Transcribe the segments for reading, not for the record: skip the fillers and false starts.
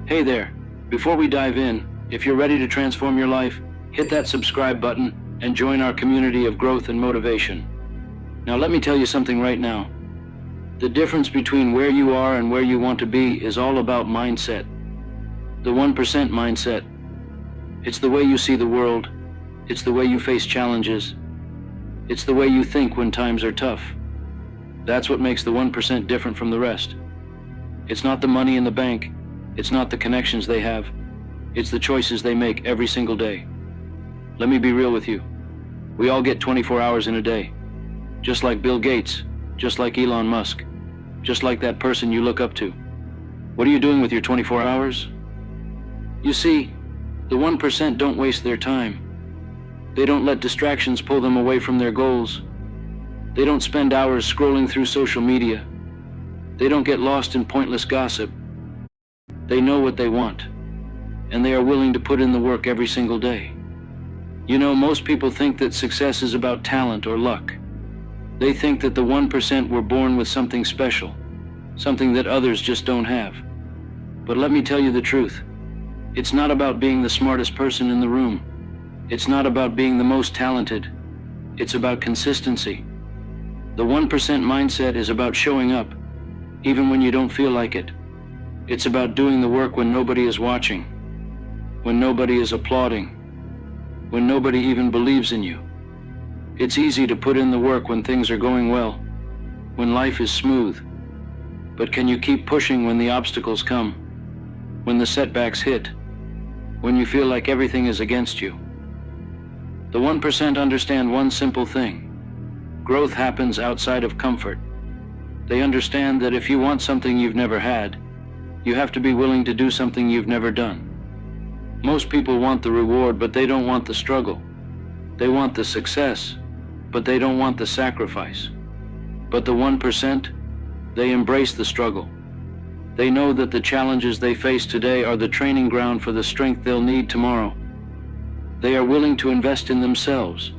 Hey there, before we dive in, if you're ready to transform your life, hit that subscribe button and join our community of growth and motivation. Now let me tell you something right now. The difference between where you are and where you want to be is all about mindset. The 1% mindset. It's the way you see the world. It's the way you face challenges. It's the way you think when times are tough. That's what makes the 1% different from the rest. It's not the money in the bank. It's not the connections they have. It's the choices they make every single day. Let me be real with you. We all get 24 hours in a day. Just like Bill Gates, just like Elon Musk, just like that person you look up to. What are you doing with your 24 hours? You see, the 1% don't waste their time. They don't let distractions pull them away from their goals. They don't spend hours scrolling through social media. They don't get lost in pointless gossip. They know what they want, and they are willing to put in the work every single day. You know, most people think that success is about talent or luck. They think that the 1% were born with something special, something that others just don't have. But let me tell you the truth. It's not about being the smartest person in the room. It's not about being the most talented. It's about consistency. The 1% mindset is about showing up, even when you don't feel like it. It's about doing the work when nobody is watching, when nobody is applauding, when nobody even believes in you. It's easy to put in the work when things are going well, when life is smooth. But can you keep pushing when the obstacles come, when the setbacks hit, when you feel like everything is against you? The 1% understand one simple thing. Growth happens outside of comfort. They understand that if you want something you've never had, you have to be willing to do something you've never done. Most people want the reward, but they don't want the struggle. They want the success, but they don't want the sacrifice. But the 1%, they embrace the struggle. They know that the challenges they face today are the training ground for the strength they'll need tomorrow. They are willing to invest in themselves,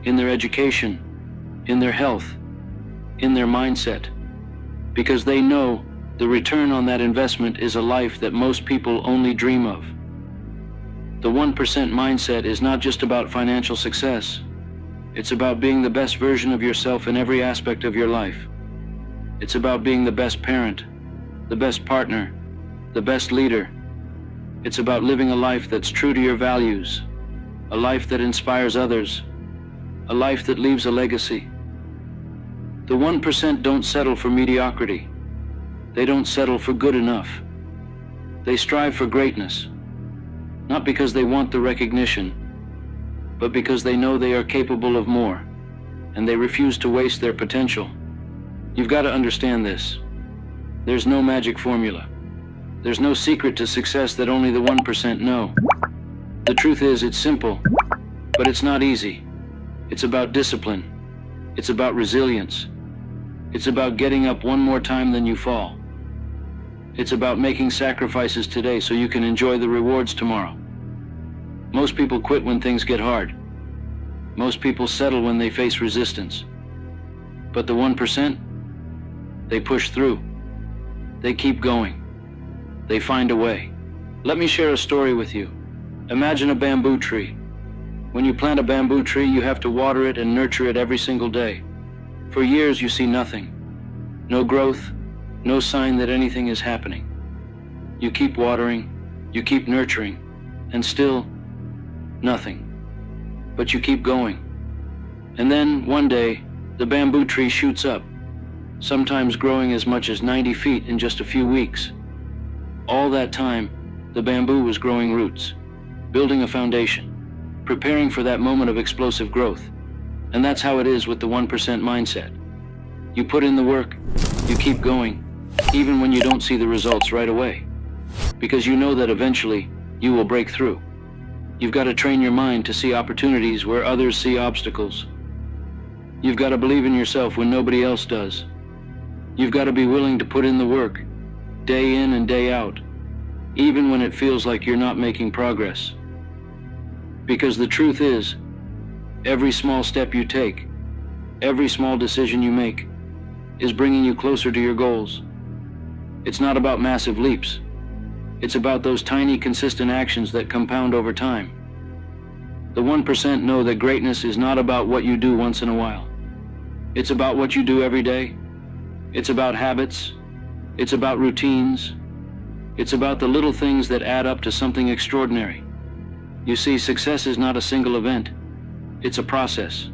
in their education, in their health, in their mindset, because they know the return on that investment is a life that most people only dream of. The 1% mindset is not just about financial success. It's about being the best version of yourself in every aspect of your life. It's about being the best parent, the best partner, the best leader. It's about living a life that's true to your values, a life that inspires others, a life that leaves a legacy. The 1% don't settle for mediocrity. They don't settle for good enough. They strive for greatness, not because they want the recognition, but because they know they are capable of more, and they refuse to waste their potential. You've got to understand this. There's no magic formula. There's no secret to success that only the 1% know. The truth is, it's simple, but it's not easy. It's about discipline. It's about resilience. It's about getting up one more time than you fall. It's about making sacrifices today so you can enjoy the rewards tomorrow. Most people quit when things get hard. Most people settle when they face resistance. But the 1%, they push through. They keep going. They find a way. Let me share a story with you. Imagine a bamboo tree. When you plant a bamboo tree, you have to water it and nurture it every single day. For years, you see nothing. No growth, no sign that anything is happening. You keep watering, you keep nurturing, and still nothing. But you keep going. And then, one day, the bamboo tree shoots up, sometimes growing as much as 90 feet in just a few weeks. All that time, the bamboo was growing roots, building a foundation, preparing for that moment of explosive growth. And that's how it is with the 1% mindset. You put in the work, you keep going, even when you don't see the results right away, because you know that eventually you will break through. You've got to train your mind to see opportunities where others see obstacles. You've got to believe in yourself when nobody else does. You've got to be willing to put in the work, day in and day out, even when it feels like you're not making progress. Because the truth is, every small step you take, every small decision you make, is bringing you closer to your goals. It's not about massive leaps. It's about those tiny, consistent actions that compound over time. The 1% know that greatness is not about what you do once in a while. It's about what you do every day. It's about habits. It's about routines. It's about the little things that add up to something extraordinary. You see, success is not a single event. It's a process.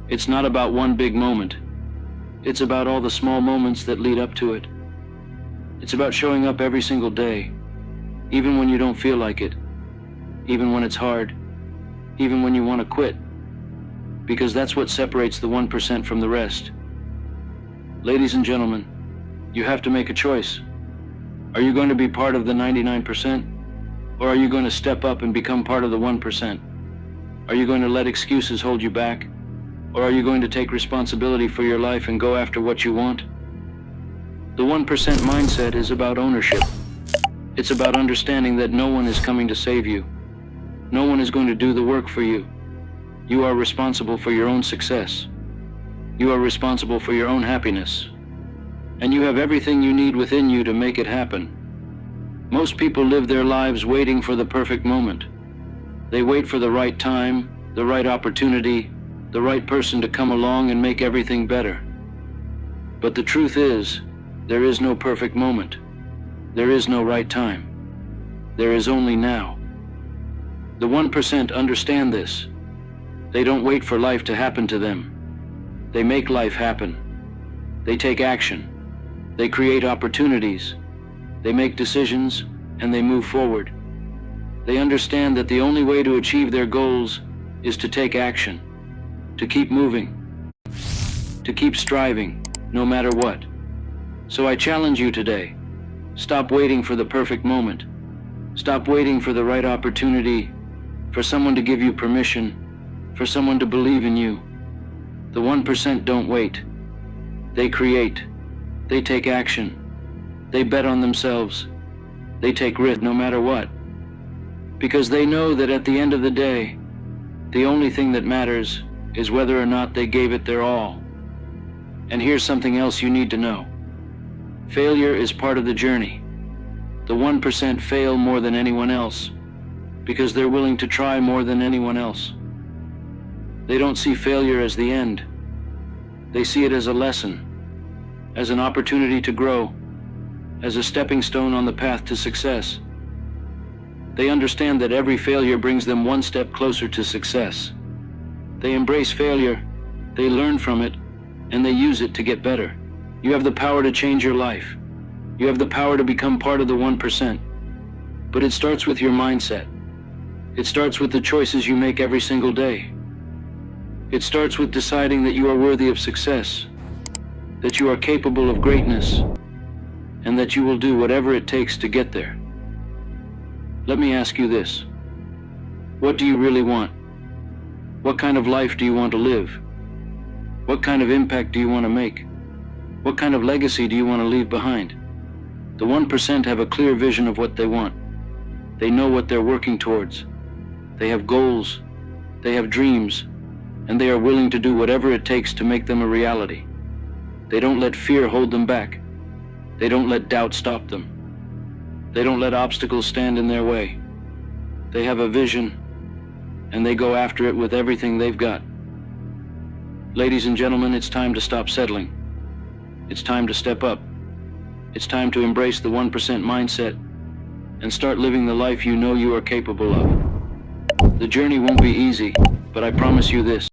It's not about one big moment. It's about all the small moments that lead up to it. It's about showing up every single day, even when you don't feel like it, even when it's hard, even when you want to quit, because that's what separates the 1% from the rest. Ladies and gentlemen, you have to make a choice. Are you going to be part of the 99%? Or are you going to step up and become part of the 1%? Are you going to let excuses hold you back? Or are you going to take responsibility for your life and go after what you want? The 1% mindset is about ownership. It's about understanding that no one is coming to save you. No one is going to do the work for you. You are responsible for your own success. You are responsible for your own happiness. And you have everything you need within you to make it happen. Most people live their lives waiting for the perfect moment. They wait for the right time, the right opportunity, the right person to come along and make everything better. But the truth is, there is no perfect moment. There is no right time. There is only now. The 1% understand this. They don't wait for life to happen to them. They make life happen. They take action. They create opportunities. They make decisions, and they move forward. They understand that the only way to achieve their goals is to take action, to keep moving, to keep striving, no matter what. So I challenge you today. Stop waiting for the perfect moment. Stop waiting for the right opportunity, for someone to give you permission, for someone to believe in you. The 1% don't wait. They create. They take action. They bet on themselves. They take risk no matter what. Because they know that at the end of the day, the only thing that matters is whether or not they gave it their all. And here's something else you need to know. Failure is part of the journey. The 1% fail more than anyone else because they're willing to try more than anyone else. They don't see failure as the end. They see it as a lesson, as an opportunity to grow, as a stepping stone on the path to success. They understand that every failure brings them one step closer to success. They embrace failure, they learn from it, and they use it to get better. You have the power to change your life. You have the power to become part of the 1%. But it starts with your mindset. It starts with the choices you make every single day. It starts with deciding that you are worthy of success, that you are capable of greatness, and that you will do whatever it takes to get there. Let me ask you this. What do you really want? What kind of life do you want to live? What kind of impact do you want to make? What kind of legacy do you want to leave behind? The 1% have a clear vision of what they want. They know what they're working towards. They have goals. They have dreams. And they are willing to do whatever it takes to make them a reality. They don't let fear hold them back. They don't let doubt stop them. They don't let obstacles stand in their way. They have a vision, and they go after it with everything they've got. Ladies and gentlemen, it's time to stop settling. It's time to step up. It's time to embrace the 1% mindset and start living the life you know you are capable of. The journey won't be easy, but I promise you this.